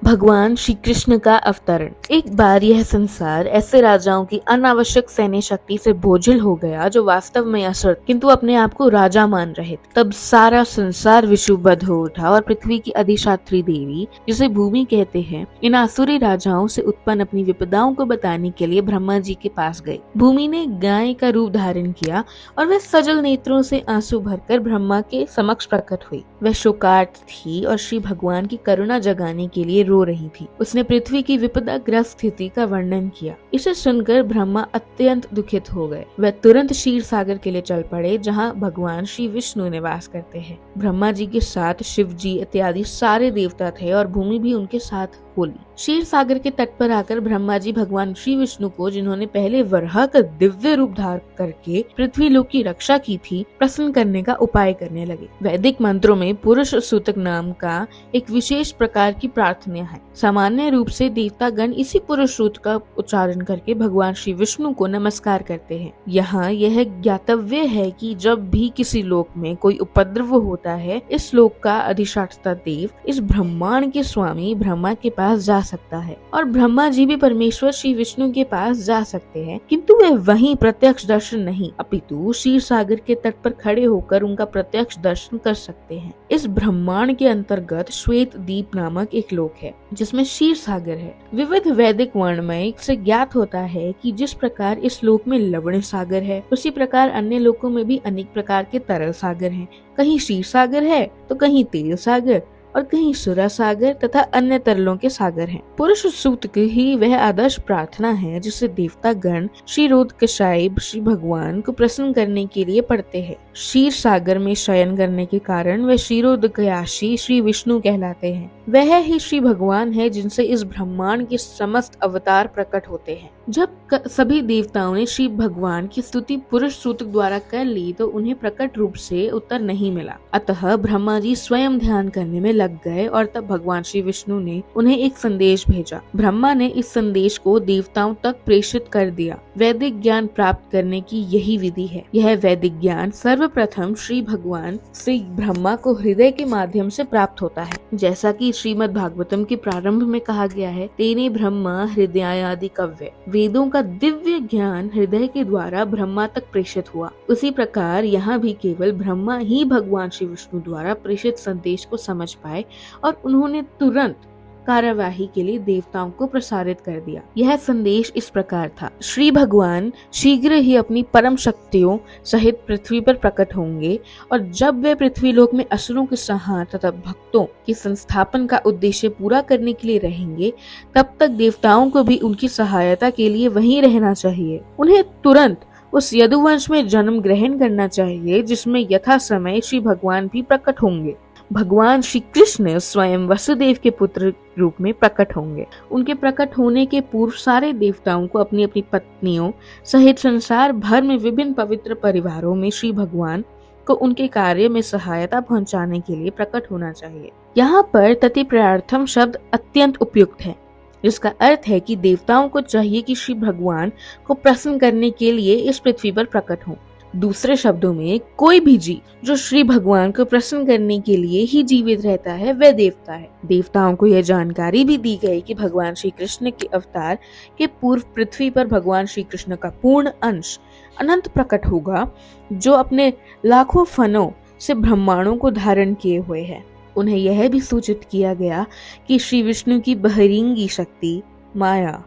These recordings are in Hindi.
भगवान श्री कृष्ण का अवतरण। एक बार यह संसार ऐसे राजाओं की अनावश्यक सैन्य शक्ति से बोझिल हो गया जो वास्तव में असुर किंतु अपने आप को राजा मान रहे थे। तब सारा संसार विषुबद्ध हो उठा और पृथ्वी की अधिष्ठात्री देवी, जिसे भूमि कहते हैं, इन आसुरी राजाओं से उत्पन्न अपनी विपदाओं को बताने के लिए ब्रह्मा जी के पास गई। भूमि ने गाय का रूप धारण किया और वह सजल नेत्रों से आंसू भरकर ब्रह्मा के समक्ष प्रकट हुई। वह शोकार्त थी और श्री भगवान की करुणा जगाने के लिए रो रही थी। उसने पृथ्वी की विपदाग्रस्त स्थिति का वर्णन किया। इसे सुनकर ब्रह्मा अत्यंत दुखित हो गए। वह तुरंत क्षीर सागर के लिए चल पड़े, जहाँ भगवान श्री विष्णु निवास करते हैं। ब्रह्मा जी के साथ शिव जी इत्यादि सारे देवता थे और भूमि भी उनके साथ बोली। क्षीर सागर के तट पर आकर ब्रह्मा जी भगवान श्री विष्णु को, जिन्होंने पहले वराह का दिव्य रूप धारण करके पृथ्वी लोक की रक्षा की थी, प्रसन्न करने का उपाय करने लगे। वैदिक मंत्रों में पुरुष सूतक नाम का एक विशेष प्रकार की प्रार्थना है। सामान्य रूप से देवतागण इसी पुरुष सूत का उच्चारण करके भगवान श्री विष्णु को नमस्कार करते हैं। यहाँ यह ज्ञातव्य है कि जब भी किसी लोक में कोई उपद्रव होता है, इस लोक का अधिष्ठाता देव इस ब्रह्मांड के स्वामी ब्रह्मा के पास जा सकता है और ब्रह्मा जी भी परमेश्वर श्री विष्णु के पास जा सकते हैं, किंतु वे वहीं प्रत्यक्ष दर्शन नहीं अपितु क्षीर सागर के तट पर खड़े होकर उनका प्रत्यक्ष दर्शन कर सकते हैं। इस ब्रह्मांड के अंतर्गत श्वेत दीप नामक एक लोक है जिसमें क्षीर सागर है। विविध वैदिक वर्णमय से ज्ञात होता है कि जिस प्रकार इस लोक में लवण सागर है, उसी प्रकार अन्य लोकों में भी अनेक प्रकार के तरल सागर हैं। कहीं क्षीर सागर है तो कहीं तेल सागर और कहीं सुरा सागर तथा अन्य तरलों के सागर हैं। पुरुष सूक्त ही वह आदर्श प्रार्थना है जिसे देवता गण क्षीरोदकशायी श्री भगवान को प्रसन्न करने के लिए पढ़ते हैं। क्षीर सागर में शयन करने के कारण वे क्षीरोदकयाशी श्री विष्णु कहलाते हैं। वह ही श्री भगवान है जिनसे इस ब्रह्मांड के समस्त अवतार प्रकट होते हैं। जब सभी देवताओं ने श्री भगवान की स्तुति पुरुष सूतक द्वारा कर ली तो उन्हें प्रकट रूप से उत्तर नहीं मिला। अतः ब्रह्मा जी स्वयं ध्यान करने में लग गए और तब भगवान श्री विष्णु ने उन्हें एक संदेश भेजा। ब्रह्मा ने इस संदेश को देवताओं तक प्रेषित कर दिया। वैदिक ज्ञान प्राप्त करने की यही विधि है। यह वैदिक ज्ञान सर्वप्रथम श्री भगवान से ब्रह्मा को हृदय के माध्यम से प्राप्त होता है। जैसा कि श्रीमद् भागवतम के प्रारंभ में कहा गया है, तेने ब्रह्मा हृदयादि कव्य। वेदों का दिव्य ज्ञान हृदय के द्वारा ब्रह्मा तक प्रेषित हुआ। उसी प्रकार यहाँ भी केवल ब्रह्मा ही भगवान श्री विष्णु द्वारा प्रेषित संदेश को समझ पाए और उन्होंने तुरंत कार्यवाही के लिए देवताओं को प्रसारित कर दिया। यह संदेश इस प्रकार था: श्री भगवान शीघ्र ही अपनी परम शक्तियों सहित पृथ्वी पर प्रकट होंगे और जब वे पृथ्वी लोक में असुरों के संहार तथा भक्तों की संस्थापन का उद्देश्य पूरा करने के लिए रहेंगे, तब तक देवताओं को भी उनकी सहायता के लिए वहीं रहना चाहिए। उन्हें तुरंत उस यदुवंश में जन्म ग्रहण करना चाहिए जिसमें यथा समय श्री भगवान भी प्रकट होंगे। भगवान श्री कृष्ण स्वयं वसुदेव के पुत्र रूप में प्रकट होंगे। उनके प्रकट होने के पूर्व सारे देवताओं को अपनी अपनी पत्नियों सहित संसार भर में विभिन्न पवित्र परिवारों में श्री भगवान को उनके कार्य में सहायता पहुंचाने के लिए प्रकट होना चाहिए। यहाँ पर ततिप्रयार्थम शब्द अत्यंत उपयुक्त है, जिसका अर्थ है कि देवताओं को चाहिए कि श्री भगवान को प्रसन्न करने के लिए इस पृथ्वी पर प्रकट हों। दूसरे शब्दों में, कोई भी जीव जो श्री भगवान को प्रसन्न करने के लिए ही जीवित रहता है वह देवता है। देवताओं को यह जानकारी भी दी गई कि भगवान श्री कृष्ण के अवतार के पूर्व पृथ्वी पर भगवान श्री कृष्ण का पूर्ण अंश अनंत प्रकट होगा, जो अपने लाखों फनों से ब्रह्मांडों को धारण किए हुए है। उन्हें यह भी सूचित किया गया कि श्री विष्णु की बहिरंगी शक्ति माया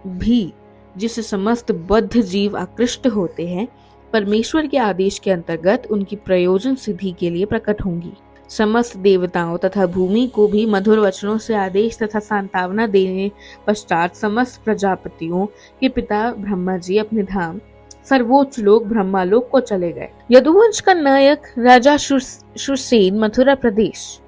भी, जिससे समस्त बद्ध जीव आकृष्ट होते हैं, परमेश्वर के आदेश के अंतर्गत उनकी प्रयोजन सिद्धि के लिए प्रकट होंगी। समस्त देवताओं तथा भूमि को भी मधुर वचनों से आदेश तथा सांत्वना देने पश्चात समस्त प्रजापतियों के पिता ब्रह्मा जी अपने धाम सर्वोच्च लोक ब्रह्मालोक को चले गए। यदुवंश का नायक राजा शूरसेन मथुरा प्रदेश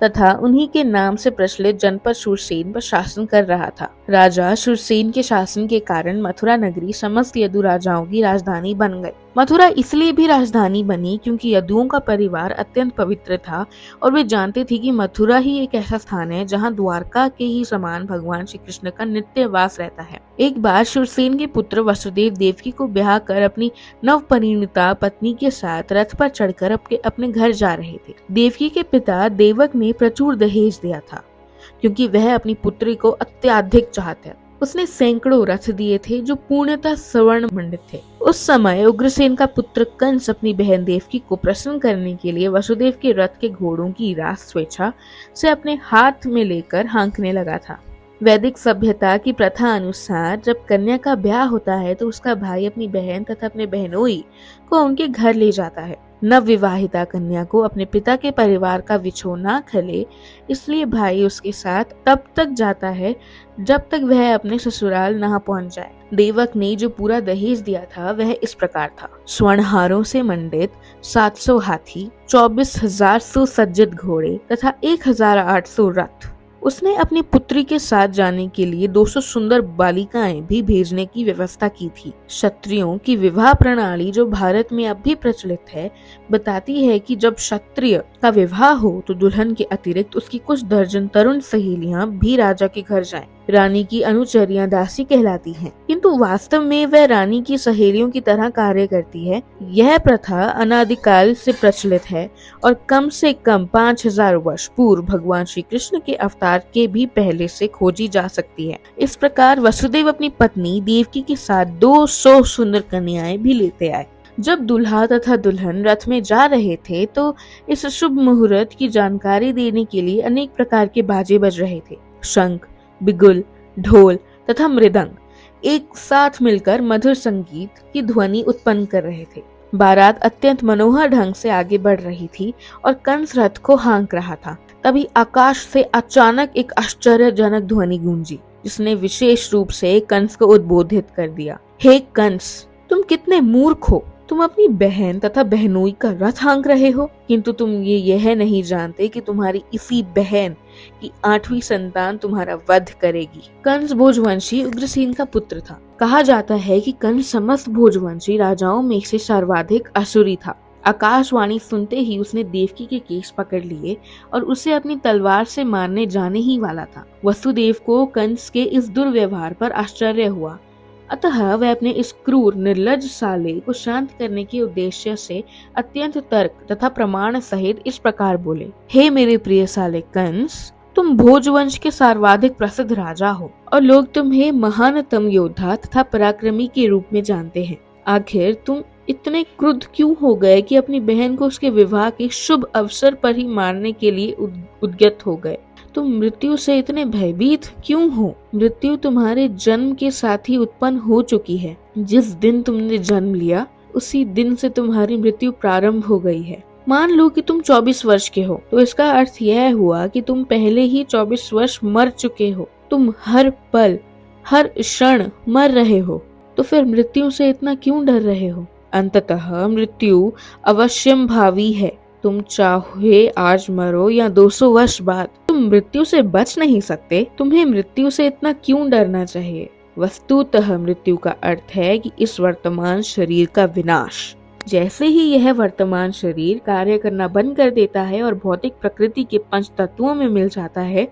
तथा उन्हीं के नाम से प्रचलित जनपद शूरसेन पर शासन कर रहा था। राजा शूरसेन के शासन के कारण मथुरा नगरी समस्त यदु राजाओं की राजधानी बन गई। मथुरा इसलिए भी राजधानी बनी क्योंकि यदुओं का परिवार अत्यंत पवित्र था और वे जानते थे कि मथुरा ही एक ऐसा स्थान है जहां द्वारका के ही समान भगवान श्री कृष्ण का नित्य वास रहता है। एक बार शूरसेन के पुत्र वसुदेव देवकी को ब्याह कर अपनी नवपरिणीता पत्नी के साथ रथ पर चढ़कर अपने घर जा रहे थे। देवकी के पिता देवक ने प्रचुर दहेज दिया था, क्योंकि वह अपनी पुत्री को अत्यधिक चाहता है। उसने सैकड़ों रथ दिए थे जो पूर्णतः स्वर्ण मंडित थे। उस समय उग्रसेन का पुत्र कंस अपनी बहन देवकी को प्रसन्न करने के लिए वसुदेव के रथ के घोड़ों की रास स्वेच्छा से अपने हाथ में लेकर हाँकने लगा था। वैदिक सभ्यता की प्रथा अनुसार जब कन्या का ब्याह होता है तो उसका भाई अपनी बहन तथा अपने बहनोई को उनके घर ले जाता है। नवविवाहिता कन्या को अपने पिता के परिवार का विछोह ना खले, इसलिए भाई उसके साथ तब तक जाता है जब तक वह अपने ससुराल ना पहुंच जाए। देवक ने जो पूरा दहेज दिया था वह इस प्रकार था: स्वर्णहारों से मंडित 700 हाथी, 24,000 सुसज्जित घोड़े तथा 1,800 रथ। उसने अपनी पुत्री के साथ जाने के लिए 200 सुंदर बालिकाएं भी भेजने की व्यवस्था की थी। क्षत्रियों की विवाह प्रणाली जो भारत में अब भी प्रचलित है, बताती है कि जब क्षत्रिय का विवाह हो तो दुल्हन के अतिरिक्त उसकी कुछ दर्जन तरुण सहेलियां भी राजा के घर जाएं। रानी की अनुचरियां दासी कहलाती हैं, किंतु वास्तव में वह रानी की सहेलियों की तरह कार्य करती है। यह प्रथा अनादिकाल से प्रचलित है और कम से कम 5,000 वर्ष पूर्व भगवान श्री कृष्ण के अवतार के भी पहले से खोजी जा सकती है। इस प्रकार वसुदेव अपनी पत्नी देवकी के साथ 200 सुंदर कन्याएं भी लेते आए। जब दूल्हा तथा दुल्हन रथ में जा रहे थे तो इस शुभ मुहूर्त की जानकारी देने के लिए अनेक प्रकार के बाजे बज रहे थे। शंख, बिगुल, ढोल तथा मृदंग एक साथ मिलकर मधुर संगीत की ध्वनि उत्पन्न कर रहे थे। बारात अत्यंत मनोहर ढंग से आगे बढ़ रही थी और कंस रथ को हाँक रहा था। तभी आकाश से अचानक एक आश्चर्यजनक ध्वनि गूंजी, जिसने विशेष रूप से कंस को उद्बोधित कर दिया। हे कंस, तुम कितने मूर्ख हो! तुम अपनी बहन तथा बहनोई का रथ हाँक रहे हो, किंतु तुम यह नहीं जानते कि तुम्हारी इसी बहन की 8वीं संतान तुम्हारा वध करेगी। कंस भोजवंशी उग्रसेन का पुत्र था। कहा जाता है कि कंस समस्त भोजवंशी राजाओं में से सर्वाधिक असुरी था। आकाशवाणी सुनते ही उसने देवकी के केश पकड़ लिए और उसे अपनी तलवार से मारने जाने ही वाला था। वसुदेव को कंस के इस दुर्व्यवहार पर आश्चर्य हुआ, अतः वह अपने इस क्रूर निर्लज्ज साले को शांत करने के उद्देश्य से अत्यंत तर्क तथा प्रमाण सहित इस प्रकार बोले: हे मेरे प्रिय साले कंस, तुम भोजवंश के सर्वाधिक प्रसिद्ध राजा हो और लोग तुम्हें महानतम योद्धा तथा पराक्रमी के रूप में जानते हैं। आखिर तुम इतने क्रुद्ध क्यों हो गए कि अपनी बहन को उसके विवाह के शुभ अवसर पर ही मारने के लिए उद्यत हो गए? तुम मृत्यु से इतने भयभीत क्यों हो? मृत्यु तुम्हारे जन्म के साथ ही उत्पन्न हो चुकी है। जिस दिन तुमने जन्म लिया उसी दिन से तुम्हारी मृत्यु प्रारंभ हो गई है। मान लो कि तुम 24 वर्ष के हो, तो इसका अर्थ यह हुआ कि तुम पहले ही 24 वर्ष मर चुके हो। तुम हर पल हर क्षण मर रहे हो, तो फिर मृत्यु से इतना क्यों डर रहे हो? अंततः मृत्यु अवश्यम भावी है। तुम चाहे आज मरो या 200 वर्ष बाद, तुम मृत्यु से बच नहीं सकते। तुम्हें मृत्यु से इतना क्यों डरना चाहिए? वस्तुतः मृत्यु का अर्थ है कि इस वर्तमान शरीर का विनाश। जैसे ही यह वर्तमान शरीर कार्य करना बंद कर देता है और भौतिक प्रकृति के 5 तत्वों में मिल जाता है,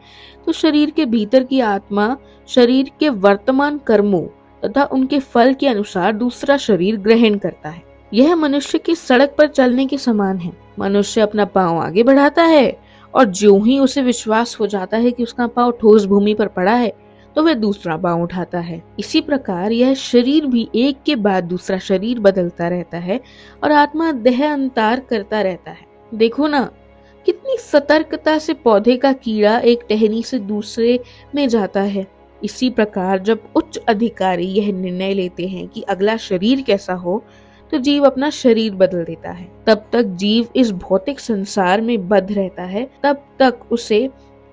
तो शरीर के भीतर की आत्मा शरीर के वर्तमान कर्मों तथा उनके फल के अनुसार दूसरा शरीर ग्रहण करता है। यह मनुष्य की सड़क पर चलने के समान है। मनुष्य अपना पांव आगे बढ़ाता है और ज्यों ही उसे विश्वास हो जाता है कि उसका पांव ठोस भूमि पर पड़ा है, तो वह दूसरा पांव उठाता है। इसी प्रकार यह शरीर भी एक के बाद दूसरा शरीर बदलता रहता है और आत्मा देह अंतर करता रहता है। देखो ना, कितनी सतर्कता से पौधे का कीड़ा एक टहनी से दूसरे में जाता है। इसी प्रकार जब उच्च अधिकारी यह निर्णय लेते हैं कि अगला शरीर कैसा हो, तो जीव अपना शरीर बदल देता है। तब तक जीव इस भौतिक संसार में बद्ध रहता है, तब तक उसे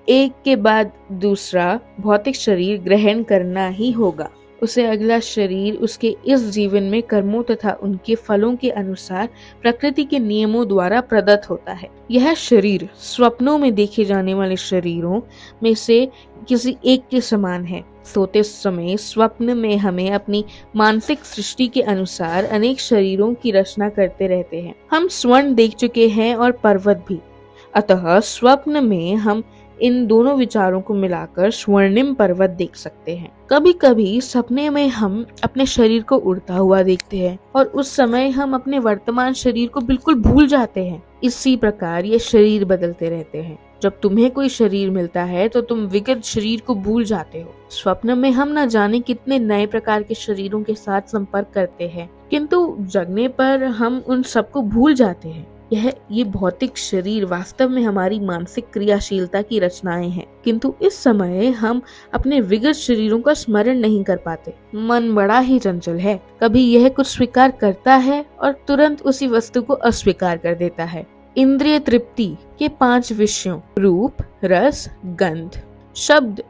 एक के बाद दूसरा भौतिक शरीर ग्रहण करना ही होगा। उसे अगला शरीर उसके इस जीवन में कर्मों तथा उनके फलों के अनुसार प्रकृति के नियमों द्वारा प्रदत्त होता है। यह शरीर स्वप्नों में देखे जाने वाले शरीरों में से किसी एक के समान है। सोते समय स्वप्न में हमें अपनी मानसिक सृष्टि के अनुसार अनेक शरीरों की रचना करते रहते हैं। हम स्वर्ण देख चुके हैं और पर्वत भी, अतः स्वप्न में हम इन दोनों विचारों को मिलाकर स्वर्णिम पर्वत देख सकते हैं। कभी कभी सपने में हम अपने शरीर को उड़ता हुआ देखते हैं और उस समय हम अपने वर्तमान शरीर को बिल्कुल भूल जाते हैं। इसी प्रकार ये शरीर बदलते रहते हैं। जब तुम्हें कोई शरीर मिलता है तो तुम विगत शरीर को भूल जाते हो। स्वप्न में हम न जाने कितने नए प्रकार के शरीरों के साथ संपर्क करते हैं, किंतु जगने पर हम उन सबको भूल जाते हैं। ये भौतिक शरीर वास्तव में हमारी मानसिक क्रियाशीलता की रचनाएं हैं, किंतु इस समय हम अपने विगत शरीरों का स्मरण नहीं कर पाते। मन बड़ा ही चंचल है, कभी यह कुछ स्वीकार करता है और तुरंत उसी वस्तु को अस्वीकार कर देता है। इंद्रिय तृप्ति के 5 विषयों रूप, रस, गंध, शब्द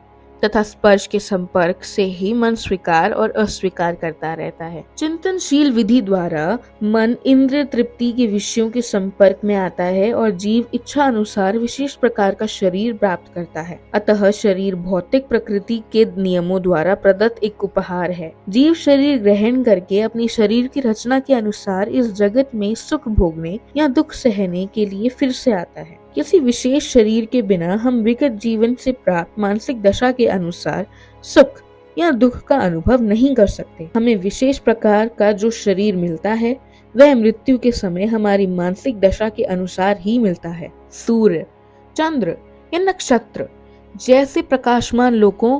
तथा स्पर्श के संपर्क से ही मन स्वीकार और अस्वीकार करता रहता है। चिंतनशील विधि द्वारा मन इंद्रिय तृप्ति के विषयों के संपर्क में आता है और जीव इच्छा अनुसार विशेष प्रकार का शरीर प्राप्त करता है। अतः शरीर भौतिक प्रकृति के नियमों द्वारा प्रदत्त एक उपहार है। जीव शरीर ग्रहण करके अपनी शरीर की रचना के अनुसार इस जगत में सुख भोगने या दुख सहने के लिए फिर से आता है। किसी विशेष शरीर के बिना हम विगत जीवन से प्राप्त मानसिक दशा के अनुसार सुख या दुख का अनुभव नहीं कर सकते। हमें विशेष प्रकार का जो शरीर मिलता है वह मृत्यु के समय हमारी मानसिक दशा के अनुसार ही मिलता है। सूर्य, चंद्र या नक्षत्र जैसे प्रकाशमान लोकों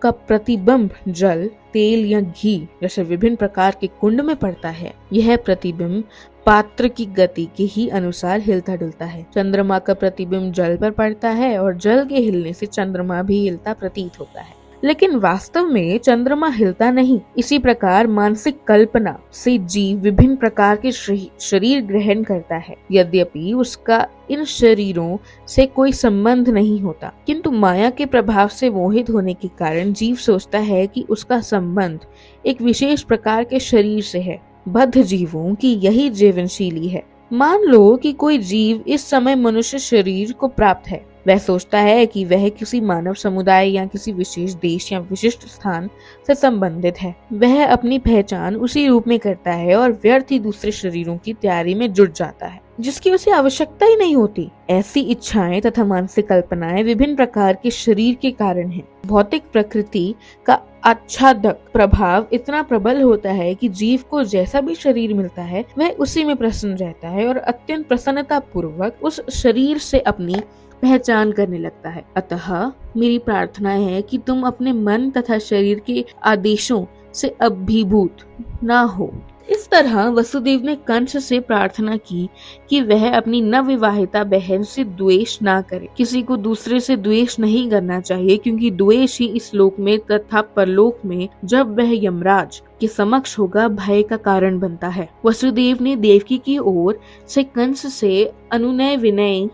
का प्रतिबिंब जल, तेल या घी जैसे विभिन्न प्रकार के कुंड में पड़ता है। यह प्रतिबिंब पात्र की गति के ही अनुसार हिलता डुलता है। चंद्रमा का प्रतिबिंब जल पर पड़ता है और जल के हिलने से चंद्रमा भी हिलता प्रतीत होता है, लेकिन वास्तव में चंद्रमा हिलता नहीं। इसी प्रकार मानसिक कल्पना से जीव विभिन्न प्रकार के शरीर ग्रहण करता है, यद्यपि उसका इन शरीरों से कोई संबंध नहीं होता, किंतु माया के प्रभाव से मोहित होने के कारण जीव सोचता है कि उसका संबंध एक विशेष प्रकार के शरीर से है। बद्ध जीवों की यही जीवनशीली है। मान लो कि कोई जीव इस समय मनुष्य शरीर को प्राप्त है। वह सोचता है कि वह किसी मानव समुदाय या किसी विशेष देश या विशिष्ट स्थान से संबंधित है। वह अपनी पहचान उसी रूप में करता है और व्यर्थ ही दूसरे शरीरों की तैयारी में जुट जाता है, जिसकी उसे आवश्यकता ही नहीं होती। ऐसी इच्छाएं तथा मानसिक कल्पनाएं विभिन्न प्रकार के शरीर के कारण हैं। भौतिक प्रकृति का आच्छादक प्रभाव इतना प्रबल होता है कि जीव को जैसा भी शरीर मिलता है वह उसी में प्रसन्न रहता है और अत्यंत प्रसन्नता पूर्वक उस शरीर से अपनी पहचान करने लगता है। अतः मेरी प्रार्थना है कि तुम अपने मन तथा शरीर के आदेशों से अभिभूत ना हो। इस तरह वसुदेव ने कंस से प्रार्थना की कि वह अपनी नवविवाहिता बहन से द्वेष ना करे। किसी को दूसरे से द्वेष नहीं करना चाहिए, क्योंकि द्वेष ही इस लोक में तथा परलोक में जब वह यमराज के समक्ष होगा भय का कारण बनता है। वसुदेव ने देवकी की ओर से कंस से अनुनय विनय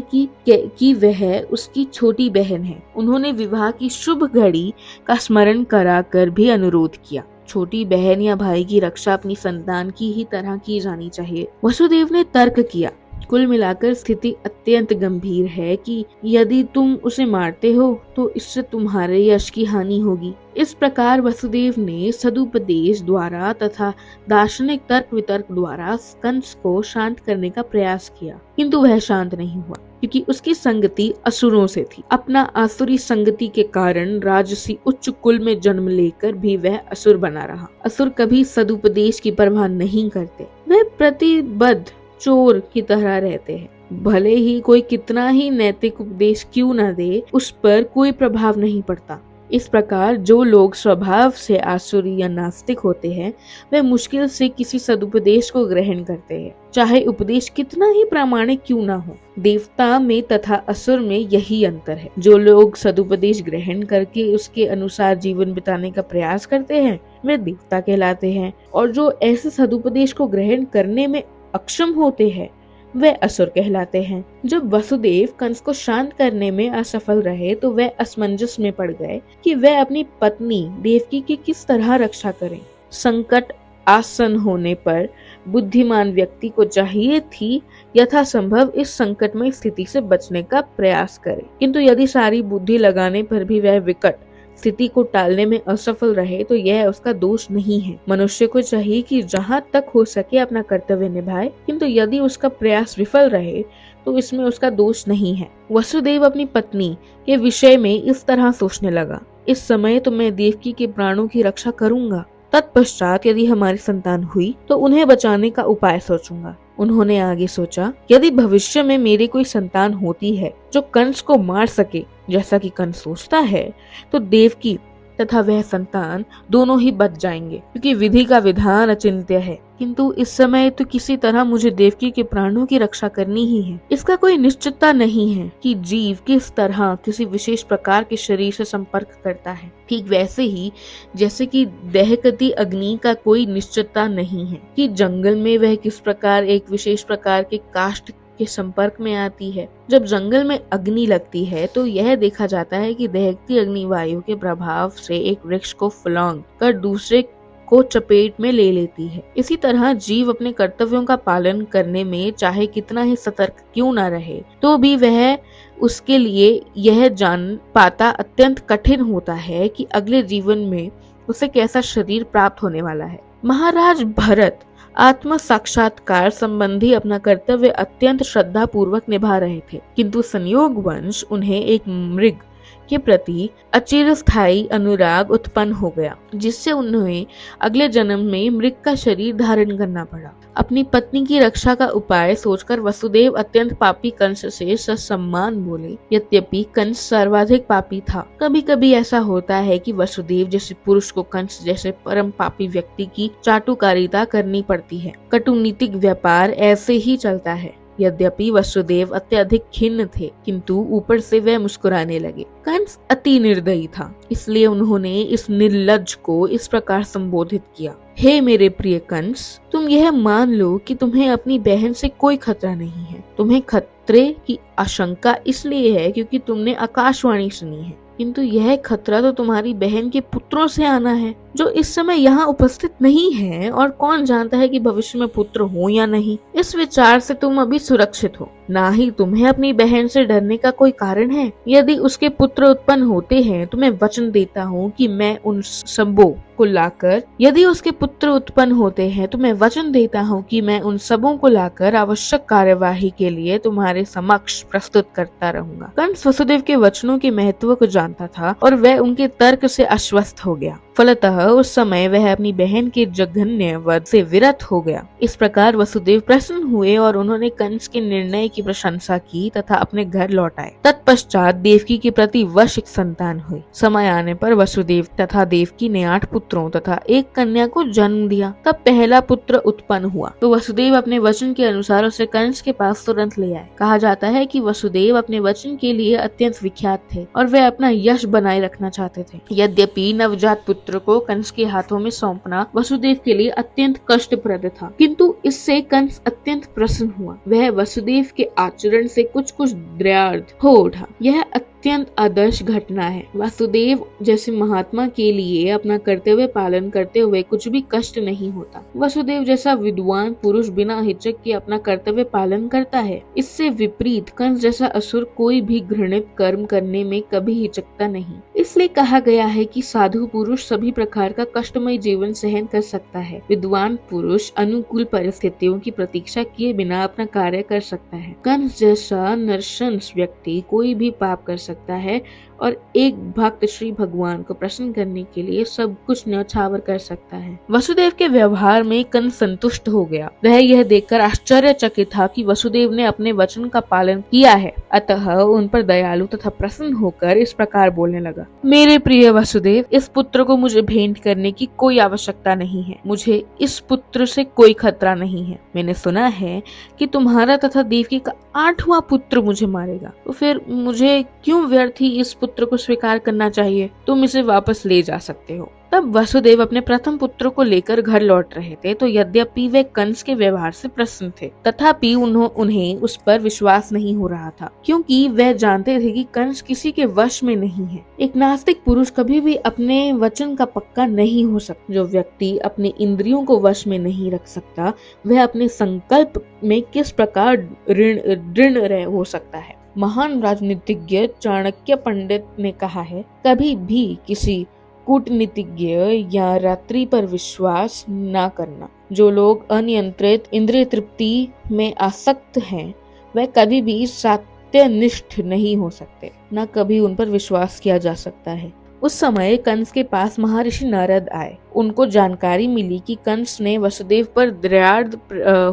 की वह उसकी छोटी बहन है। उन्होंने विवाह की शुभ घड़ी का स्मरण कराकर भी अनुरोध किया। छोटी बहन या भाई की रक्षा अपनी संतान की ही तरह की जानी चाहिए। वसुदेव ने तर्क किया, कुल मिलाकर स्थिति अत्यंत गंभीर है कि यदि तुम उसे मारते हो तो इससे तुम्हारे यश की हानि होगी। इस प्रकार वसुदेव ने सदुपदेश द्वारा तथा दार्शनिक तर्क वितर्क द्वारा कंस को शांत करने का प्रयास किया, किंतु वह शांत नहीं हुआ, क्योंकि उसकी संगति असुरों से थी। अपना आसुरी संगति के कारण राजसी उच्च कुल में जन्म लेकर भी वह असुर बना रहा। असुर कभी सदुपदेश की परवाह नहीं करते, वह प्रतिबद्ध चोर की तरह रहते हैं। भले ही कोई कितना ही नैतिक उपदेश क्यों न दे, उस पर कोई प्रभाव नहीं पड़ता। इस प्रकार जो लोग स्वभाव से आसुरी या नास्तिक होते हैं वे मुश्किल से किसी सदुपदेश को ग्रहण करते हैं, चाहे उपदेश कितना ही प्रामाणिक क्यों ना हो। देवता में तथा असुर में यही अंतर है। जो लोग सदुपदेश ग्रहण करके उसके अनुसार जीवन बिताने का प्रयास करते हैं वे देवता कहलाते हैं, और जो ऐसे सदुपदेश को ग्रहण करने में अक्षम होते हैं वे असुर कहलाते हैं। जब वसुदेव कंस को शांत करने में असफल रहे तो वे असमंजस में पड़ गए कि वे अपनी पत्नी देवकी की किस तरह रक्षा करें। संकट आसन होने पर बुद्धिमान व्यक्ति को चाहिए थी यथासंभव इस संकटमय स्थिति से बचने का प्रयास करे, किंतु यदि सारी बुद्धि लगाने पर भी वह विकट स्थिति को टालने में असफल रहे तो यह उसका दोष नहीं है। मनुष्य को चाहिए कि जहाँ तक हो सके अपना कर्तव्य निभाए, किंतु यदि उसका प्रयास विफल रहे तो इसमें उसका दोष नहीं है। वसुदेव अपनी पत्नी के विषय में इस तरह सोचने लगा, इस समय तो मैं देवकी के प्राणों की रक्षा करूंगा, तत्पश्चात यदि हमारी संतान हुई तो उन्हें बचाने का उपाय सोचूंगा। उन्होंने आगे सोचा, यदि भविष्य में मेरी कोई संतान होती है जो कंस को मार सके जैसा कि कंस सोचता है, तो देवकी तथा वह संतान दोनों ही बच जाएंगे, क्योंकि विधि का विधान अचिंत्य है। किंतु इस समय तो किसी तरह मुझे देवकी के प्राणों की रक्षा करनी ही है। इसका कोई निश्चितता नहीं है कि जीव किस तरह किसी विशेष प्रकार के शरीर से संपर्क करता है। ठीक वैसे ही जैसे कि दहकती अग्नि का कोई निश्चितता नहीं है कि जंगल में वह किस प्रकार एक विशेष प्रकार के काष्ठ के संपर्क में आती है। जब जंगल में अग्नि लगती है तो यह देखा जाता है कि दहकती अग्नि वायु के प्रभाव से एक वृक्ष को फलांग कर दूसरे को चपेट में ले लेती है। इसी तरह जीव अपने कर्तव्यों का पालन करने में चाहे कितना ही सतर्क क्यों न रहे, तो भी वह उसके लिए यह जान पाता अत्यंत कठिन होता है कि अगले जीवन में उसे कैसा शरीर प्राप्त होने वाला है। महाराज भरत आत्म साक्षात्कार संबंधी अपना कर्तव्य अत्यंत श्रद्धा पूर्वक निभा रहे थे, किंतु संयोगवश उन्हें एक मृग के प्रति अचिरस्थायी अनुराग उत्पन्न हो गया, जिससे उन्हें अगले जन्म में मृग का शरीर धारण करना पड़ा। अपनी पत्नी की रक्षा का उपाय सोचकर वसुदेव अत्यंत पापी कंस से ससम्मान बोले। यद्यपि कंस सर्वाधिक पापी था, कभी कभी ऐसा होता है कि वसुदेव जैसे पुरुष को कंस जैसे परम पापी व्यक्ति की चाटुकारिता करनी पड़ती है। कटुनीतिक व्यापार ऐसे ही चलता है। यद्यपि वसुदेव अत्यधिक खिन्न थे, किंतु ऊपर से वह मुस्कुराने लगे। कंस अति निर्दयी था, इसलिए उन्होंने इस निर्लज्ज को इस प्रकार संबोधित किया, हे मेरे प्रिय कंस, तुम यह मान लो कि तुम्हें अपनी बहन से कोई खतरा नहीं है। तुम्हें खतरे की आशंका इसलिए है क्योंकि तुमने आकाशवाणी सुनी है, किंतु यह खतरा तो तुम्हारी बहन के पुत्रों से आना है जो इस समय यहाँ उपस्थित नहीं है, और कौन जानता है कि भविष्य में पुत्र हो या नहीं। इस विचार से तुम अभी सुरक्षित हो, ना ही तुम्हें अपनी बहन से डरने का कोई कारण है। यदि उसके पुत्र उत्पन्न होते हैं तो मैं वचन देता हूँ कि मैं उन सबों को लाकर यदि उसके पुत्र उत्पन्न होते हैं तो मैं वचन देता हूँ कि मैं उन सबों को लाकर आवश्यक कार्यवाही के लिए तुम्हारे समक्ष प्रस्तुत करता रहूंगा। कंस वसुदेव के वचनों के महत्व को जानता था और वह उनके तर्क से आश्वस्त हो गया। फलतः उस समय वह अपनी बहन के जघन्य वध से विरत हो गया। इस प्रकार वसुदेव प्रसन्न हुए और उन्होंने कंस के निर्णय की प्रशंसा की तथा अपने घर लौट आए। तत्पश्चात देवकी के प्रति वश एक संतान हुई। समय आने पर वसुदेव तथा देवकी ने 8 पुत्रों तथा एक कन्या को जन्म दिया। तब पहला पुत्र उत्पन्न हुआ तो वसुदेव अपने वचन के अनुसार उसे कंस के पास तुरंत ले आए। कहा जाता है कि वसुदेव अपने वचन के लिए अत्यंत विख्यात थे और वे अपना यश बनाए रखना चाहते थे। यद्यपि नवजात पुत्र को कंस के हाथों में सौंपना वसुदेव के लिए अत्यंत कष्टप्रद था, किंतु इससे कंस अत्यंत प्रसन्न हुआ। वह वसुदेव के आचरण से कुछ दयार्द हो उठा। यह अत्यंत आदर्श घटना है। वासुदेव जैसे महात्मा के लिए अपना कर्तव्य पालन करते हुए कुछ भी कष्ट नहीं होता। वसुदेव जैसा विद्वान पुरुष बिना हिचक के अपना कर्तव्य पालन करता है। इससे विपरीत कंस जैसा असुर कोई भी घृणित कर्म करने में कभी हिचकता नहीं। इसलिए कहा गया है कि साधु पुरुष सभी प्रकार का कष्टमय जीवन सहन कर सकता है। विद्वान पुरुष अनुकूल परिस्थितियों की प्रतीक्षा किए बिना अपना कार्य कर सकता है। कंस जैसा नरशंस व्यक्ति कोई भी पाप कर सकता है और एक भक्त श्री भगवान को प्रसन्न करने के लिए सब कुछ न्यौछावर कर सकता है। वसुदेव के व्यवहार में कंस संतुष्ट हो गया। वह यह देखकर आश्चर्यचकित था कि वसुदेव ने अपने वचन का पालन किया है। अतः उन पर दयालु तथा प्रसन्न होकर इस प्रकार बोलने लगा, मेरे प्रिय वसुदेव, इस पुत्र को मुझे भेंट करने की कोई आवश्यकता नहीं है। मुझे इस पुत्र से कोई खतरा नहीं है। मैंने सुना है कि तुम्हारा तथा देवकी का 8वां पुत्र मुझे मारेगा, तो फिर मुझे क्यों व्यर्थ ही इस पुत्र को स्वीकार करना चाहिए। तुम इसे वापस ले जा सकते हो। तब वसुदेव अपने प्रथम पुत्र को लेकर घर लौट रहे थे, तो यद्यपि वे कंस के व्यवहार से प्रसन्न थे, तथापि उन्हें उस पर विश्वास नहीं हो रहा था, क्योंकि वह जानते थे कि कंस किसी के वश में नहीं है। एक नास्तिक पुरुष कभी भी अपने वचन का पक्का नहीं हो सकता। जो व्यक्ति अपने इंद्रियों को वश में नहीं रख सकता, वह अपने संकल्प में किस प्रकार दृढ़ हो सकता है। महान राजनीतिज्ञ चाणक्य पंडित ने कहा है, कभी भी किसी कूटनीतिज्ञ या रात्रि पर विश्वास न करना। जो लोग अनियंत्रित इंद्रिय तृप्ति में आसक्त हैं, वह कभी भी सत्यनिष्ठ नहीं हो सकते, न कभी उन पर विश्वास किया जा सकता है। उस समय कंस के पास महर्षि नारद आए। उनको जानकारी मिली कि कंस ने वसुदेव पर दृढ़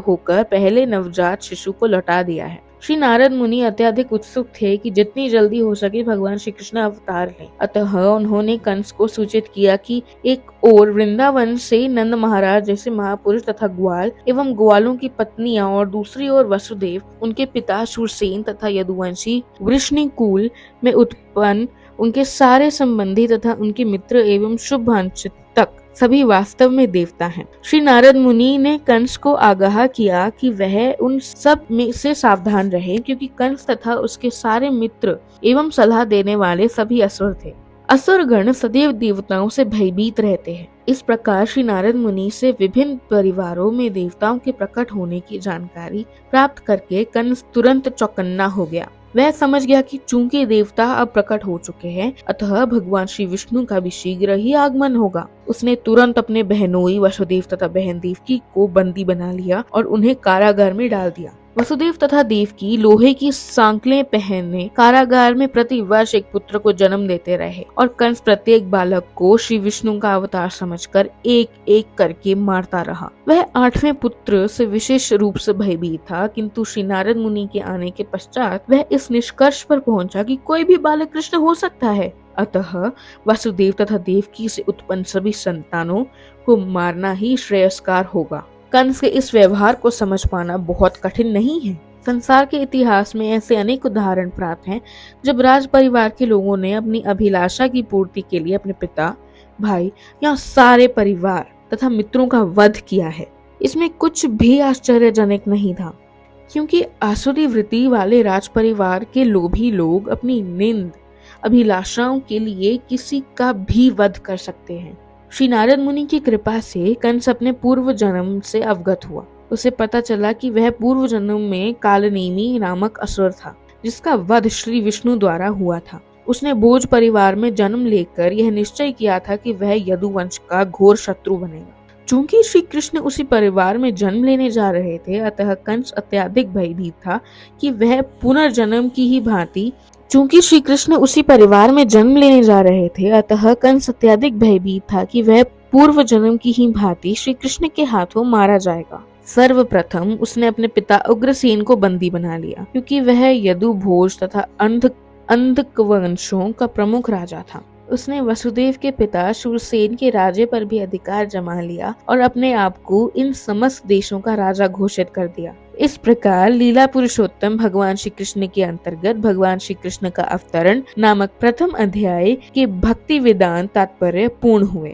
होकर पहले नवजात शिशु को लौटा दिया है। श्री नारद मुनि अत्यधिक उत्सुक थे कि जितनी जल्दी हो सके भगवान श्री कृष्ण अवतार लें। अतः उन्होंने कंस को सूचित किया कि एक ओर वृंदावन से नंद महाराज जैसे महापुरुष तथा ग्वाल एवं ग्वालों की पत्नियां और दूसरी ओर वसुदेव, उनके पिता शूरसेन तथा यदुवंशी वृष्णिकुल में उत्पन्न उनके सारे संबंधी तथा उनके मित्र एवं शुभवांछित तक सभी वास्तव में देवता हैं। श्री नारद मुनि ने कंस को आगाह किया कि वह उन सब में से सावधान रहे, क्योंकि कंस तथा उसके सारे मित्र एवं सलाह देने वाले सभी असुर थे। असुर गण सदैव देवताओं से भयभीत रहते हैं। इस प्रकार श्री नारद मुनि से विभिन्न परिवारों में देवताओं के प्रकट होने की जानकारी प्राप्त करके कंस तुरंत चौकन्ना हो गया। वह समझ गया कि चूंकि देवता अब प्रकट हो चुके हैं, अतः भगवान श्री विष्णु का भी शीघ्र ही आगमन होगा। उसने तुरंत अपने बहनोई वसुदेव तथा बहन देवकी को बंदी बना लिया और उन्हें कारागार में डाल दिया। वसुदेव तथा देवकी लोहे की सांकलें पहने कारागार में प्रति वर्ष एक पुत्र को जन्म देते रहे और कंस प्रत्येक बालक को श्री विष्णु का अवतार समझकर एक एक करके मारता रहा। वह 8वें पुत्र से विशेष रूप से भयभीत था, किंतु श्री नारद मुनि के आने के पश्चात वह इस निष्कर्ष पर पहुंचा कि कोई भी बालक कृष्ण हो सकता है। अतः वसुदेव तथा देवकी से उत्पन्न सभी संतानों को मारना ही श्रेयस्कर होगा। कंस के इस व्यवहार को समझ पाना बहुत कठिन नहीं है। संसार के इतिहास में ऐसे अनेक उदाहरण प्राप्त हैं जब राज परिवार के लोगों ने अपनी अभिलाषा की पूर्ति के लिए अपने पिता, भाई या सारे परिवार तथा मित्रों का वध किया है। इसमें कुछ भी आश्चर्यजनक नहीं था, क्योंकि आसुरी वृत्ति वाले राज परिवार के लोभी लोग अपनी निंद अभिलाषाओं के लिए किसी का भी वध कर सकते हैं। श्री नारद मुनि की कृपा से कंस अपने पूर्व जन्म से अवगत हुआ। उसे पता चला कि वह पूर्व जन्म में कालनेमी नामक असुर था, जिसका वध श्री विष्णु द्वारा हुआ था। उसने भोज परिवार में जन्म लेकर यह निश्चय किया था कि वह यदुवंश का घोर शत्रु बनेगा। चूंकि श्री कृष्ण उसी परिवार में जन्म लेने जा रहे थे, अतः कंस अत्यधिक भयभीत था कि वह पुनर्जन्म की ही भांति चूंकि श्री कृष्ण उसी परिवार में जन्म लेने जा रहे थे, अतः कंस अत्यधिक भयभीत था कि वह पूर्व जन्म की ही भांति श्री कृष्ण के हाथों मारा जाएगा। सर्वप्रथम उसने अपने पिता उग्रसेन को बंदी बना लिया, क्योंकि वह यदु, भोज तथा अंधक वंशों का प्रमुख राजा था। उसने वसुदेव के पिता शूरसेन के राज्य पर भी अधिकार जमा लिया और अपने आप को इन समस्त देशों का राजा घोषित कर दिया। इस प्रकार लीला पुरुषोत्तम भगवान श्री कृष्ण के अंतर्गत भगवान श्री कृष्ण का अवतरण नामक प्रथम अध्याय के भक्ति वेदांत तात्पर्य पूर्ण हुए।